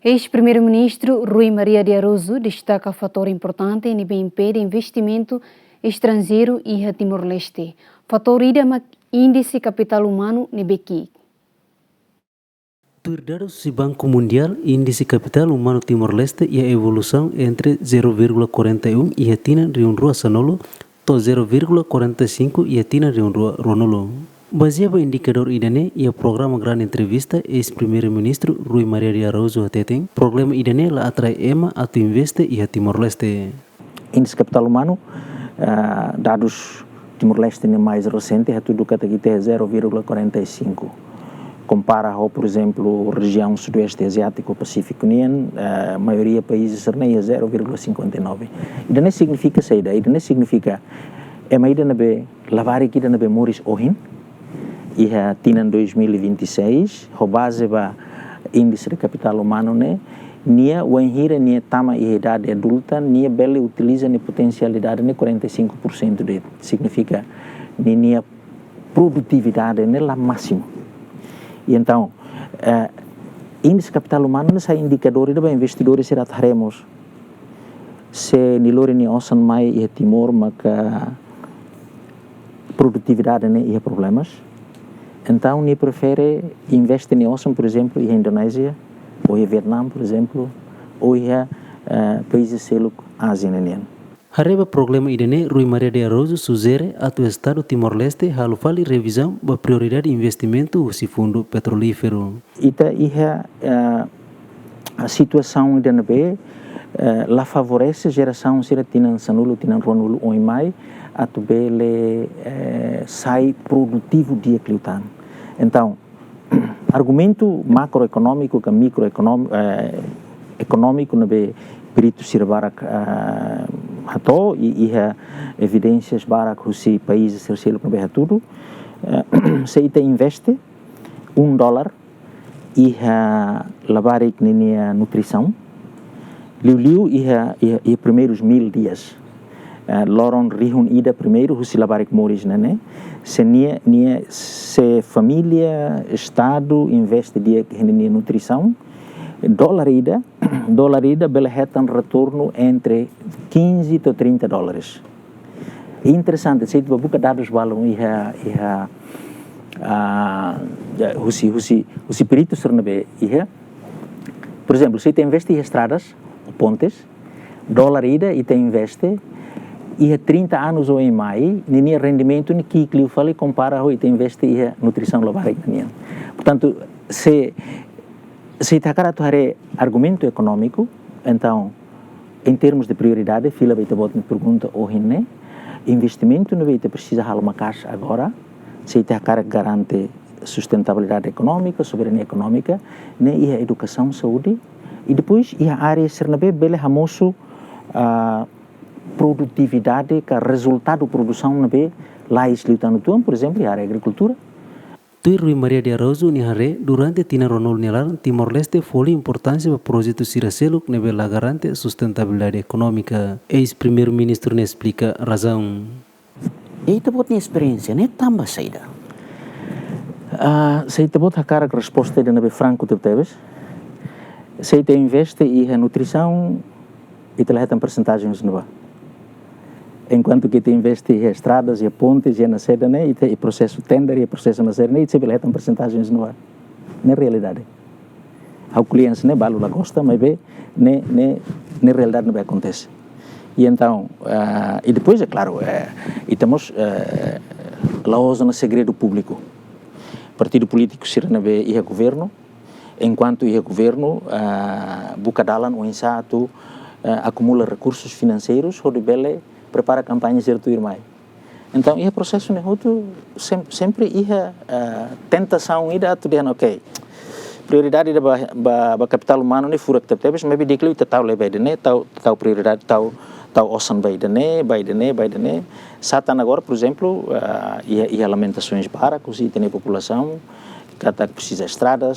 Eis-Primeiru-Ministru Rui Maria de Araújo destaca fator importante no impede investimentu estranjeiru e Timor-Leste Fatór índese kapitál umanu no kiik. Por dados do Banco Mundial, índice kapitál umanu Timor-Leste e a evolução entre 0,41 e a tina de rua sanolo, to 0,45 e a tina de rua ronolo. Baseado em indicador idane e a programa grande entrevista, Eis-Primeiru-Ministru Rui Maria de Araújo ateteng, programa idane la atrai ema atu investe e a Timor-Leste. Índice kapitál umanu, dados Timor-Leste mais recente, é tudo que aqui é 0,45. Compara ao, por exemplo, região sudoeste asiático, Pacífico, a maioria dos países é 0,59. E não significa saída, e não significa é mais da nabe lavar aqui da nabe moris ohin e a tina 2026, a base ba índice de capital humano nia o enhira nia tama e idade adulta nia bele utiliza ni potencialidade 45% de significa nia produtividade lá máximo. E então, índice capital humano nessa indicador de investidores será teremos se nilore ni osan mai e Timor maka produtividade e problemas. Então, ni prefere investir ni osan, por exemplo, em Indonésia, ou em Vietnã, por exemplo, ou em países seluk Ásia. Hareba problema idane Rui Maria de Araújo sugere atu estado Timor-Leste halu fali revisão ba prioridade investimento si fundo petrolífero. Ita a situação idane be la favorece geração sira tinan sanulo tinan ronulu oi mai atu bele sai produtivo dia cliutan. Então, argumento macroeconômico que microeconômico econômico nabe perito sira barak hato e evidências barak husi países terceiro nabe hatudo se ita investe $1 e labarik nenia nutrição liu e primeiros 1000 dias loron rihun ida primeiro husi labarik moris se família estado investe dia nenia nutrição dólar ida bela retan retorno entre $15 a $30. Interessante, se tu buka dados balão husi perito sernabe por exemplo, se tu investe em estradas, pontes, dólar ida e te investe e 30 anos ou em mais, nem rendimento nem kiik liu fale compara ho e te investe em nutrição labarik nenia. Portanto, se takara tu hare argumento econômico, então, em termos de prioridade, fila vai te botar me pergunta hoje, investimento não vai te precisa hal uma caixa agora, se takara garante sustentabilidade econômica, soberania econômica, e a educação, saúde, e depois a área sernabe bele hamoso produtividade, que resultado produção nabe lá isliutano tuan, por exemplo, a área agricultura. Tui Rui Maria de Araújo nihare durante tina ronol nilar Timor-Leste foi importância para projeto siraseluk nebe la garante sustentabilidade econômica. Eis-Primeiru-Ministru explica a razão. Eita bot ni experiência, né? Tambah saída. Seita bot hakara que resposta de nebe franco tu teves. Seita investe e a nutrição e te lehetam percentagens nova. Enquanto que te investe em estradas e pontes e na seda, e processo tender e processo na seda, e se lehetam percentagens nova. Na realidade. Ao cliente ne balo la gosta, mas bem, na realidade não acontece. E então, e depois é claro, e temos lá usa no segredo público. Partido político se renove e governo, enquanto o governo bucadalan o insato acumula recursos financeiros, onde bele prepara campanhas de ir mais. Então, o processo sempre tentação ida tu dian ok. Prioridade da capital humano ne fura que tebes, mas bem que tau lebe dene, tau prioridade tau osan vai dene. Satan agora, por exemplo, e lamentações baracos e tem população que precisa estrada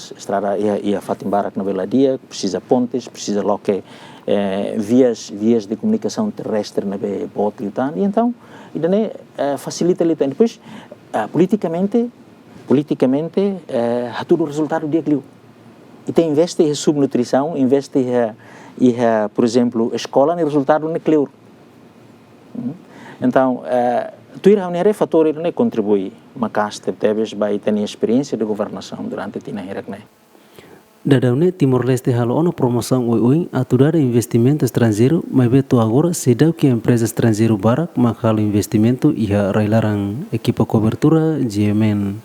e a fatim barak na veladia, precisa pontes, precisa loque vias de comunicação terrestre na bote e então facilita ali depois politicamente há todo o resultado de aquilo E tem investe em subnutrição, investe em, por exemplo, a escola, no resultado no cleur. Então, tu irá unir fator ele não contribui, mas talvez vai ter experiência de governação durante a tina hirakne. Dadaune Timor-Leste halo ona promoção oi aturar investimento estrangeiro, mas beto agora se dá que a empresa estrangeiro barak makalo investimento ia railarang equipa cobertura GMN.